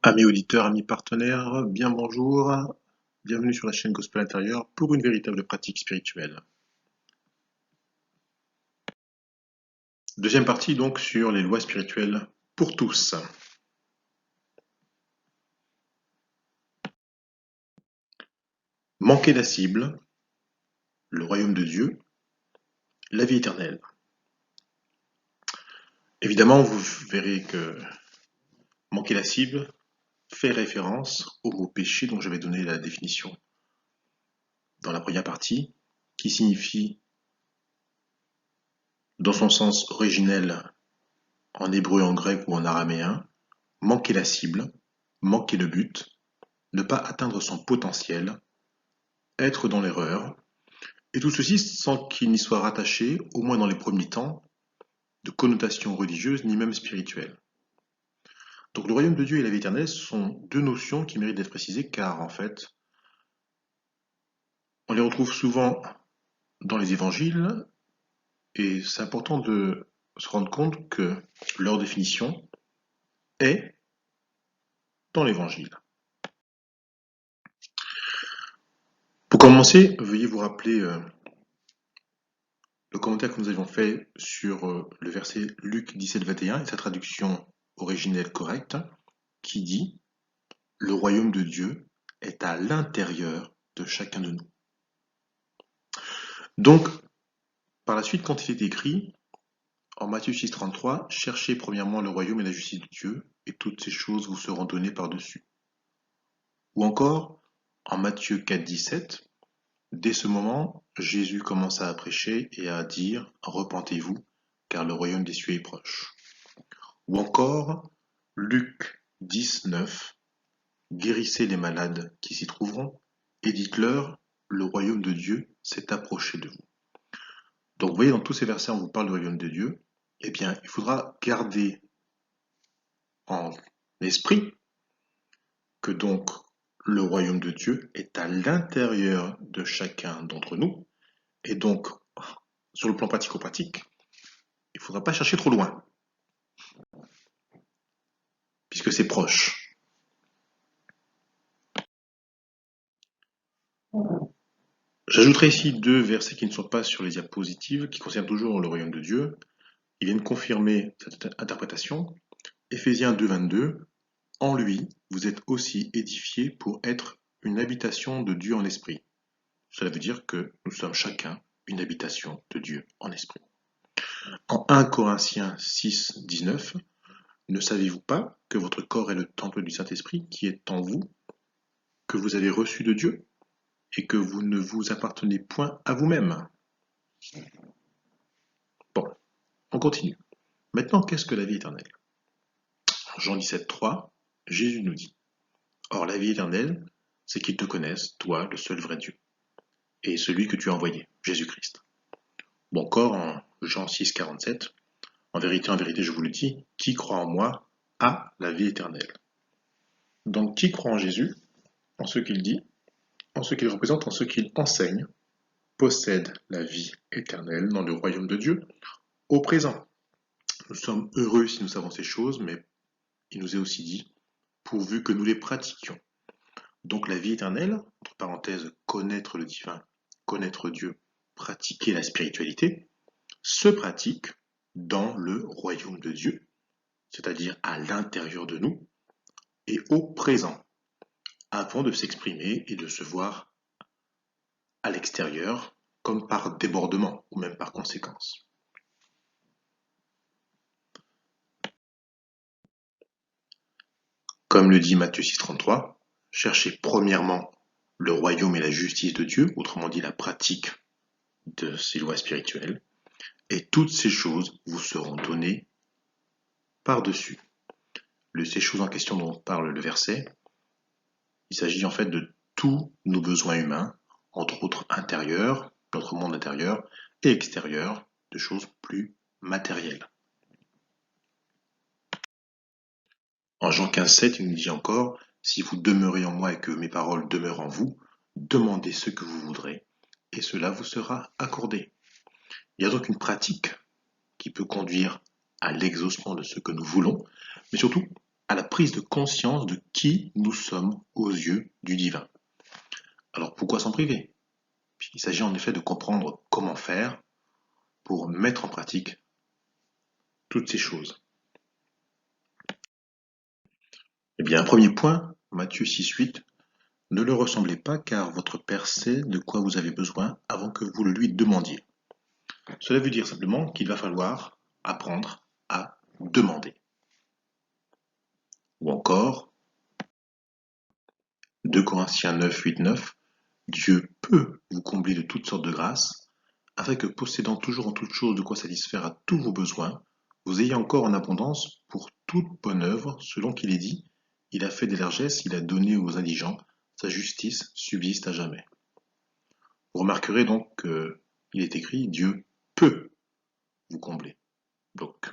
Amis auditeurs, amis partenaires, bien bonjour, bienvenue sur la chaîne Gospel Intérieur pour une véritable pratique spirituelle. Deuxième partie donc sur les lois spirituelles pour tous. Manquer la cible, le royaume de Dieu, la vie éternelle. Évidemment, vous verrez que manquer la cible fait référence au mot péché dont j'avais donné la définition dans la première partie, qui signifie, dans son sens originel, en hébreu, en grec ou en araméen, manquer la cible, manquer le but, ne pas atteindre son potentiel, être dans l'erreur, et tout ceci sans qu'il n'y soit rattaché, au moins dans les premiers temps, de connotations religieuses ni même spirituelles. Donc le royaume de Dieu et la vie éternelle sont deux notions qui méritent d'être précisées car en fait, on les retrouve souvent dans les évangiles et c'est important de se rendre compte que leur définition est dans l'évangile. Pour commencer, veuillez vous rappeler le commentaire que nous avions fait sur le verset Luc 17-21 et sa traduction originelle correcte qui dit « Le royaume de Dieu est à l'intérieur de chacun de nous ». Donc, par la suite, quand il est écrit en Matthieu 6,33, « Cherchez premièrement le royaume et la justice de Dieu, et toutes ces choses vous seront données par-dessus ». Ou encore, en Matthieu 4,17, dès ce moment, Jésus commença à prêcher et à dire « Repentez-vous, car le royaume des cieux est proche ». Ou encore, Luc 10,9, « Guérissez les malades qui s'y trouveront, et dites-leur, le royaume de Dieu s'est approché de vous. » Donc vous voyez, dans tous ces versets, on vous parle du royaume de Dieu. Eh bien, il faudra garder en esprit que donc le royaume de Dieu est à l'intérieur de chacun d'entre nous. Et donc, sur le plan pratico-pratique, il ne faudra pas chercher trop loin, puisque c'est proche. J'ajouterai ici deux versets qui ne sont pas sur les diapositives, qui concernent toujours le royaume de Dieu. Ils viennent confirmer cette interprétation. Éphésiens 2,22, « En lui, vous êtes aussi édifiés pour être une habitation de Dieu en esprit. » Cela veut dire que nous sommes chacun une habitation de Dieu en esprit. En 1 Corinthiens 6, 19, « Ne savez-vous pas que votre corps est le temple du Saint-Esprit qui est en vous, que vous avez reçu de Dieu, et que vous ne vous appartenez point à vous-même ?» Bon, on continue. Maintenant, qu'est-ce que la vie éternelle? Jean 17, 3, Jésus nous dit, « Or la vie éternelle, c'est qu'ils te connaissent, toi, le seul vrai Dieu, et celui que tu as envoyé, Jésus-Christ. » Ou encore en Jean 6, 47, « En vérité, je vous le dis, qui croit en moi a la vie éternelle. » Donc qui croit en Jésus, en ce qu'il dit, en ce qu'il représente, en ce qu'il enseigne, possède la vie éternelle dans le royaume de Dieu au présent. Nous sommes heureux si nous savons ces choses, mais il nous est aussi dit, pourvu que nous les pratiquions. Donc la vie éternelle, entre parenthèses, connaître le divin, connaître Dieu, pratiquer la spiritualité, se pratique dans le royaume de Dieu, c'est-à-dire à l'intérieur de nous et au présent, avant de s'exprimer et de se voir à l'extérieur comme par débordement ou même par conséquence. Comme le dit Matthieu 6,33, cherchez premièrement le royaume et la justice de Dieu, autrement dit la pratique de ces lois spirituelles, et toutes ces choses vous seront données par-dessus. Ces choses en question dont parle le verset, il s'agit en fait de tous nos besoins humains, entre autres intérieurs, notre monde intérieur, et extérieur, de choses plus matérielles. En Jean 15,7, il nous dit encore, « Si vous demeurez en moi et que mes paroles demeurent en vous, demandez ce que vous voudrez, et cela vous sera accordé. » Il y a donc une pratique qui peut conduire à l'exaucement de ce que nous voulons, mais surtout à la prise de conscience de qui nous sommes aux yeux du divin. Alors pourquoi s'en priver? Il s'agit en effet de comprendre comment faire pour mettre en pratique toutes ces choses. Eh bien, un premier point, Matthieu 6,8, ne le ressemblez pas car votre Père sait de quoi vous avez besoin avant que vous le lui demandiez. Cela veut dire simplement qu'il va falloir apprendre à demander. Ou encore, 2 Corinthiens 9, 8, 9, Dieu peut vous combler de toutes sortes de grâces, afin que possédant toujours en toutes choses de quoi satisfaire à tous vos besoins, vous ayez encore en abondance pour toute bonne œuvre, selon qu'il est dit, il a fait des largesses, il a donné aux indigents, sa justice subsiste à jamais. Vous remarquerez donc qu'il est écrit Dieu peut vous combler. Donc,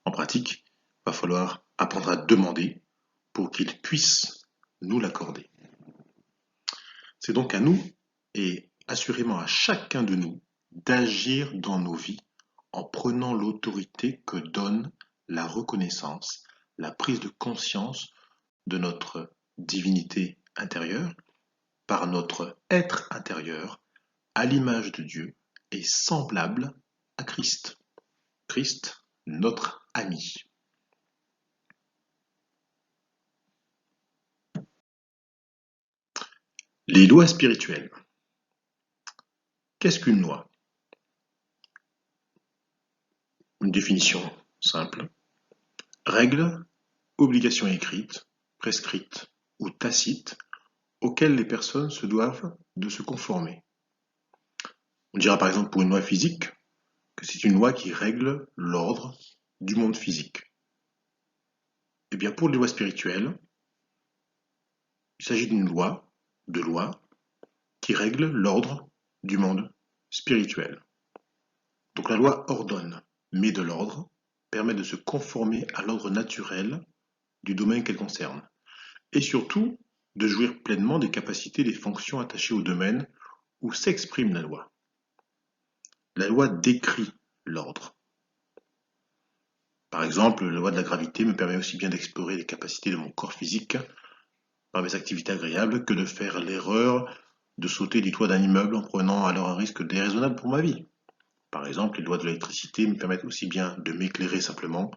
en pratique, il va falloir apprendre à demander pour qu'il puisse nous l'accorder. C'est donc à nous, et assurément à chacun de nous, d'agir dans nos vies en prenant l'autorité que donne la reconnaissance, la prise de conscience de notre divinité intérieure par notre être intérieur à l'image de Dieu et semblable à Christ. Christ, notre ami. Les lois spirituelles. Qu'est-ce qu'une loi? Une définition simple. Règles, obligations écrites, prescrites ou tacites auxquelles les personnes se doivent de se conformer. On dira par exemple pour une loi physique que c'est une loi qui règle l'ordre du monde physique. Et bien pour les lois spirituelles, il s'agit d'une loi, de loi, qui règle l'ordre du monde spirituel. Donc la loi ordonne, met de l'ordre, permet de se conformer à l'ordre naturel du domaine qu'elle concerne, et surtout de jouir pleinement des capacités et des fonctions attachées au domaine où s'exprime la loi. La loi décrit l'ordre. Par exemple, la loi de la gravité me permet aussi bien d'explorer les capacités de mon corps physique par mes activités agréables que de faire l'erreur de sauter du toit d'un immeuble en prenant alors un risque déraisonnable pour ma vie. Par exemple, les lois de l'électricité me permettent aussi bien de m'éclairer simplement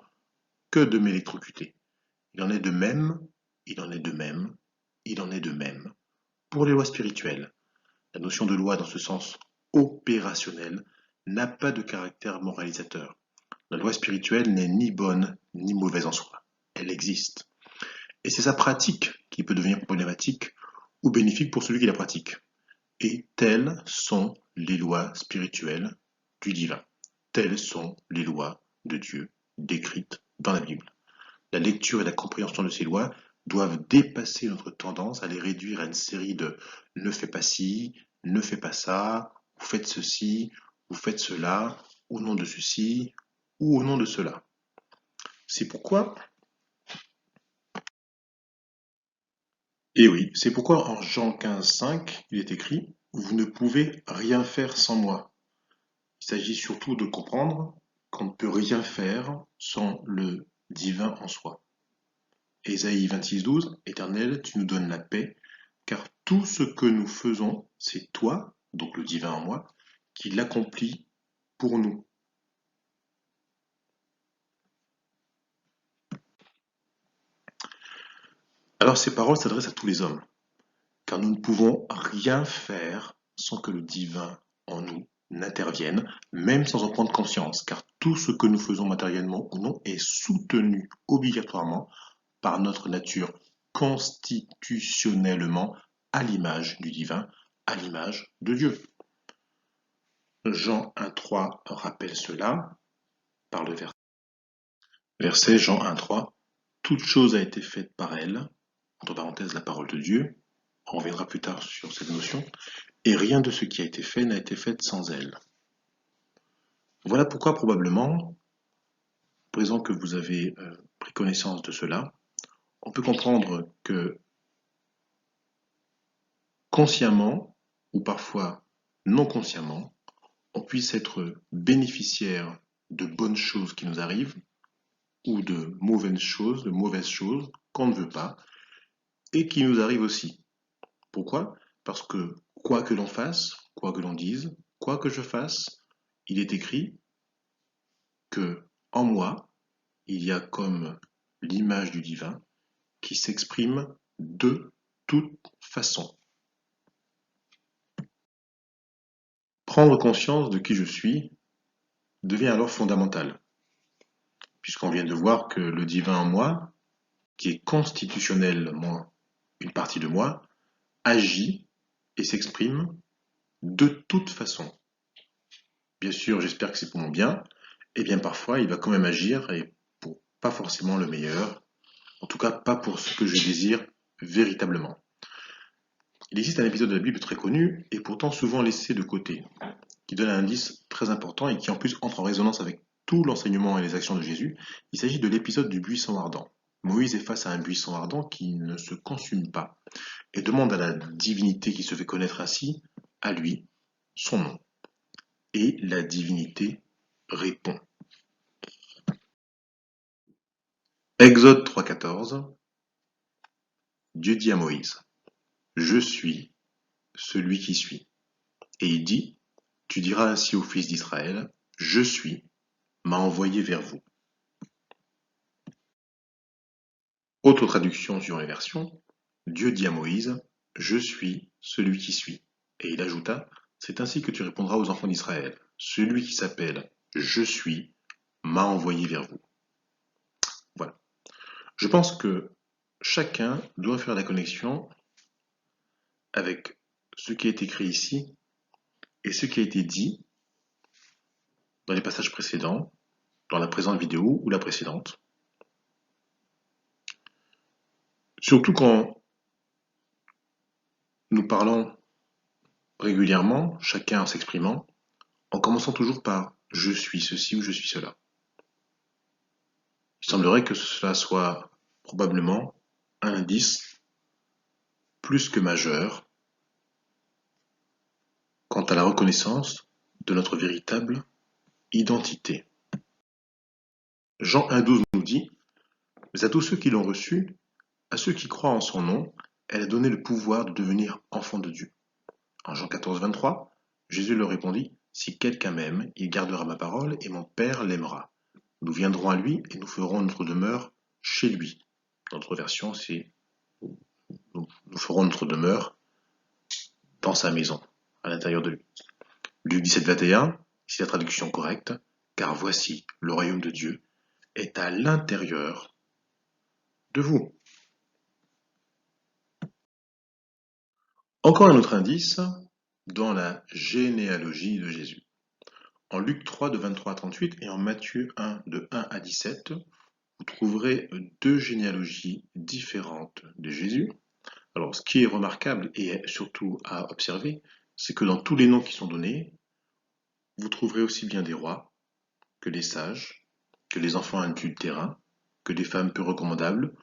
que de m'électrocuter. Il en est de même, il en est de même, il en est de même pour les lois spirituelles. La notion de loi dans ce sens opérationnel n'a pas de caractère moralisateur. La loi spirituelle n'est ni bonne ni mauvaise en soi. Elle existe. Et c'est sa pratique qui peut devenir problématique ou bénéfique pour celui qui la pratique. Et telles sont les lois spirituelles du divin. Telles sont les lois de Dieu décrites dans la Bible. La lecture et la compréhension de ces lois doivent dépasser notre tendance à les réduire à une série de ne fais pas ci, ne fais pas ça, vous faites ceci, vous faites cela, au nom de ceci ou au nom de cela. C'est pourquoi, et oui, c'est pourquoi en Jean 15,5, il est écrit vous ne pouvez rien faire sans moi. Il s'agit surtout de comprendre qu'on ne peut rien faire sans le divin en soi. Ésaïe 26,12, Éternel, tu nous donnes la paix, car tout ce que nous faisons, c'est toi, donc le divin en moi, qui l'accomplit pour nous. Alors ces paroles s'adressent à tous les hommes, car nous ne pouvons rien faire sans que le divin en nous n'intervienne, même sans en prendre conscience, car tout ce que nous faisons matériellement ou non est soutenu obligatoirement par notre nature constitutionnellement à l'image du divin, à l'image de Dieu. Jean 1,3 rappelle cela par le verset Jean 1,3. Toute chose a été faite par elle, entre parenthèses la parole de Dieu, on reviendra plus tard sur cette notion, et rien de ce qui a été fait n'a été fait sans elle. Voilà pourquoi probablement, présent que vous avez pris connaissance de cela, on peut comprendre que consciemment, ou parfois non consciemment, on puisse être bénéficiaire de bonnes choses qui nous arrivent, ou de mauvaises choses qu'on ne veut pas et qui nous arrivent aussi. Pourquoi? Parce que quoi que l'on fasse, quoi que l'on dise, quoi que je fasse, il est écrit que en moi, il y a comme l'image du divin qui s'exprime de toute façon. Prendre conscience de qui je suis devient alors fondamental, puisqu'on vient de voir que le divin en moi, qui est constitutionnellement une partie de moi, agit et s'exprime de toute façon. Bien sûr, j'espère que c'est pour mon bien, et bien parfois il va quand même agir, et pour pas forcément le meilleur, en tout cas pas pour ce que je désire véritablement. Il existe un épisode de la Bible très connu, et pourtant souvent laissé de côté, qui donne un indice très important et qui en plus entre en résonance avec tout l'enseignement et les actions de Jésus. Il s'agit de l'épisode du buisson ardent. Moïse est face à un buisson ardent qui ne se consume pas et demande à la divinité qui se fait connaître ainsi, à lui, son nom. Et la divinité répond. Exode 3,14. Dieu dit à Moïse, je suis celui qui suis. Et il dit, tu diras ainsi aux fils d'Israël, je suis, m'a envoyé vers vous. Autre traduction sur les versions, Dieu dit à Moïse, je suis celui qui suis. Et il ajouta, c'est ainsi que tu répondras aux enfants d'Israël. Celui qui s'appelle je suis m'a envoyé vers vous. Voilà. Je pense que chacun doit faire la connexion avec ce qui est écrit ici et ce qui a été dit dans les passages précédents, dans la présente vidéo ou la précédente. Surtout quand nous parlons régulièrement, chacun en s'exprimant, en commençant toujours par je suis ceci ou je suis cela. Il semblerait que cela soit probablement un indice plus que majeur quant à la reconnaissance de notre véritable identité. Jean 1,12 nous dit, mais à tous ceux qui l'ont reçu, à ceux qui croient en son nom, elle a donné le pouvoir de devenir enfants de Dieu. En Jean 14,23, Jésus leur répondit, si quelqu'un m'aime, il gardera ma parole et mon Père l'aimera. Nous viendrons à lui et nous ferons notre demeure chez lui. Dans notre version, c'est nous ferons notre demeure dans sa maison, à l'intérieur de lui. Luc 17,21, c'est la traduction correcte, car voici, le royaume de Dieu est à l'intérieur de vous. Encore un autre indice dans la généalogie de Jésus. En Luc 3 de 23 à 38 et en Matthieu 1 de 1 à 17, vous trouverez deux généalogies différentes de Jésus. Alors, ce qui est remarquable et surtout à observer, c'est que dans tous les noms qui sont donnés, vous trouverez aussi bien des rois que des sages, que les enfants adultérins, que des femmes peu recommandables,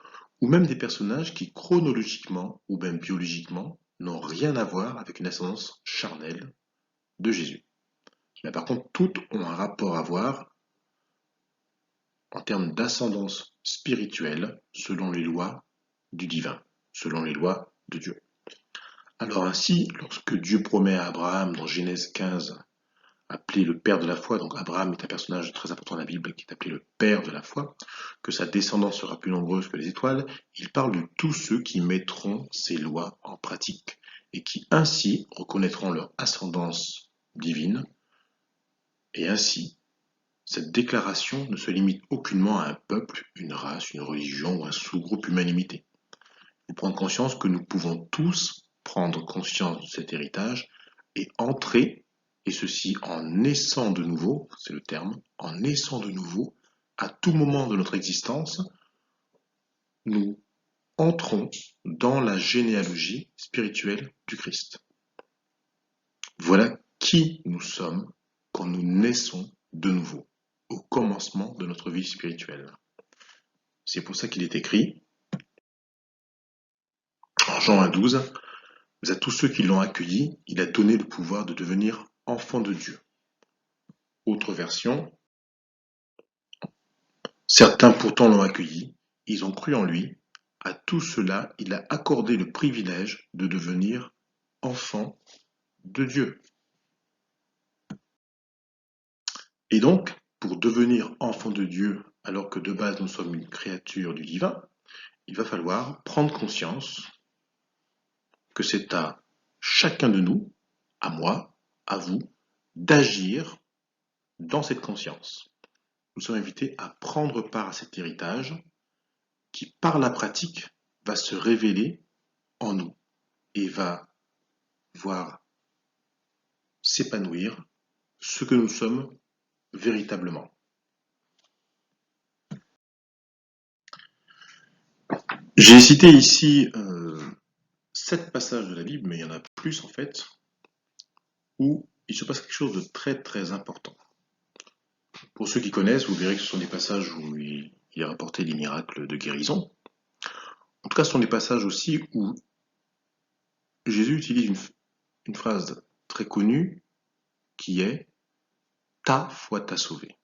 ou même des personnages qui chronologiquement ou même biologiquement n'ont rien à voir avec une ascendance charnelle de Jésus. Mais par contre, toutes ont un rapport à voir en termes d'ascendance spirituelle selon les lois du divin, selon les lois de Dieu. Alors ainsi, lorsque Dieu promet à Abraham dans Genèse 15, appelé le père de la foi, donc Abraham est un personnage très important dans la Bible qui est appelé le père de la foi, que sa descendance sera plus nombreuse que les étoiles, il parle de tous ceux qui mettront ces lois en pratique et qui ainsi reconnaîtront leur ascendance divine et ainsi cette déclaration ne se limite aucunement à un peuple, une race, une religion ou un sous-groupe humain limité. Il faut prendre conscience que nous pouvons tous prendre conscience de cet héritage et entrer, et ceci en naissant de nouveau, c'est le terme, en naissant de nouveau, à tout moment de notre existence, nous entrons dans la généalogie spirituelle du Christ. Voilà qui nous sommes quand nous naissons de nouveau, au commencement de notre vie spirituelle. C'est pour ça qu'il est écrit, en Jean 1,12, mais à tous ceux qui l'ont accueilli, il a donné le pouvoir de devenir enfants de Dieu. Autre version, Certains pourtant l'ont accueilli, ils ont cru en lui. À tout cela, il a accordé le privilège de devenir enfants de Dieu. Et donc, pour devenir enfant de Dieu, alors que de base nous sommes une créature du divin, il va falloir prendre conscience que c'est à chacun de nous, à moi, à vous, d'agir dans cette conscience. Nous sommes invités à prendre part à cet héritage qui, par la pratique, va se révéler en nous et va voir s'épanouir ce que nous sommes véritablement. J'ai cité ici 7 passages de la Bible, mais il y en a plus en fait, où il se passe quelque chose de très très important. Pour ceux qui connaissent, vous verrez que ce sont des passages où il est rapporté des miracles de guérison. En tout cas, ce sont des passages aussi où Jésus utilise une phrase très connue qui est ta foi t'a sauvé.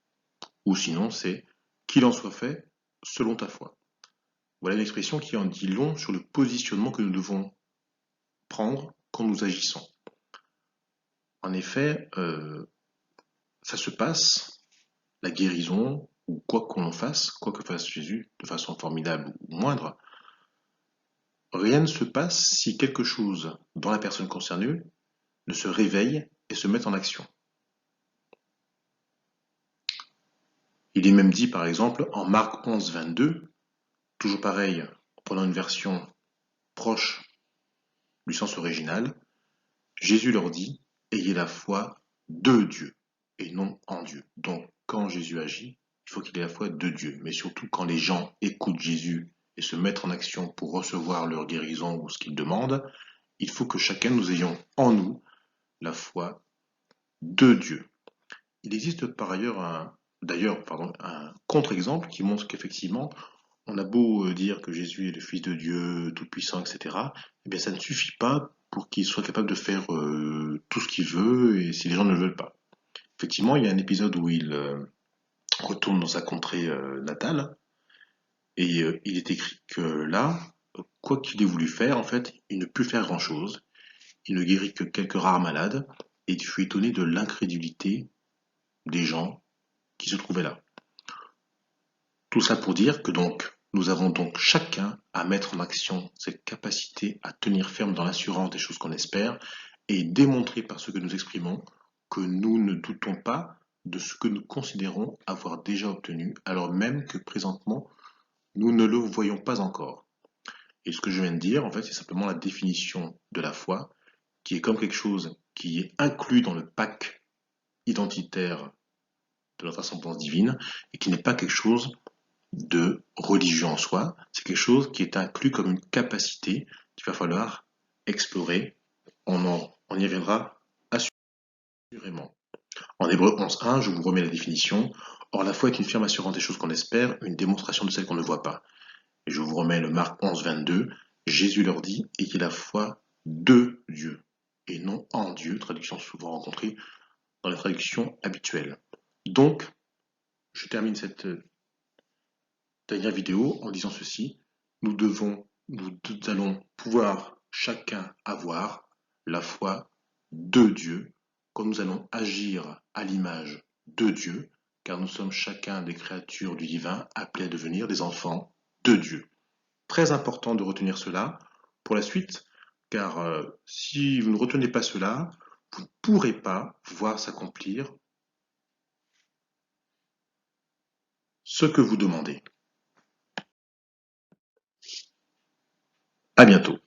Ou sinon, c'est qu'il en soit fait selon ta foi. Voilà une expression qui en dit long sur le positionnement que nous devons prendre quand nous agissons. En effet, ça se passe, la guérison, ou quoi qu'on en fasse, quoi que fasse Jésus, de façon formidable ou moindre, rien ne se passe si quelque chose dans la personne concernée ne se réveille et se met en action. Il est même dit, par exemple, en Marc 11, 22, toujours pareil, prenant une version proche du sens original, Jésus leur dit, ayez la foi de Dieu et non en Dieu. Donc, quand Jésus agit, il faut qu'il ait la foi de Dieu, mais surtout quand les gens écoutent Jésus et se mettent en action pour recevoir leur guérison ou ce qu'ils demandent, il faut que chacun nous ayons en nous la foi de Dieu. Il existe par ailleurs un contre-exemple qui montre qu'effectivement, on a beau dire que Jésus est le Fils de Dieu, tout-puissant, etc., eh bien ça ne suffit pas pour qu'il soit capable de faire tout ce qu'il veut et si les gens ne le veulent pas. Effectivement, il y a un épisode où il retourne dans sa contrée natale et il est écrit que là, quoi qu'il ait voulu faire, en fait, il ne put faire grand-chose. Il ne guérit que quelques rares malades et il fut étonné de l'incrédulité des gens qui se trouvaient là. Tout ça pour dire que donc nous avons donc chacun à mettre en action cette capacité à tenir ferme dans l'assurance des choses qu'on espère et démontrer par ce que nous exprimons que nous ne doutons pas de ce que nous considérons avoir déjà obtenu, alors même que présentement nous ne le voyons pas encore. Et ce que je viens de dire, en fait, c'est simplement la définition de la foi, qui est comme quelque chose qui est inclus dans le pack identitaire de notre ascendance divine et qui n'est pas quelque chose de religion en soi, c'est quelque chose qui est inclus comme une capacité qu'il va falloir explorer. On y reviendra assurément. En Hébreu 11.1, je vous remets la définition. Or, la foi est une firme assurance des choses qu'on espère, une démonstration de celles qu'on ne voit pas. Et je vous remets le Marc 11.22. Jésus leur dit, ayez la foi de Dieu, et non en Dieu, traduction souvent rencontrée dans les traductions habituelles. Donc, je termine cette dernière vidéo en disant ceci, nous allons pouvoir chacun avoir la foi de Dieu quand nous allons agir à l'image de Dieu, car nous sommes chacun des créatures du divin appelés à devenir des enfants de Dieu. Très important de retenir cela pour la suite, car si vous ne retenez pas cela, vous ne pourrez pas voir s'accomplir ce que vous demandez. À bientôt.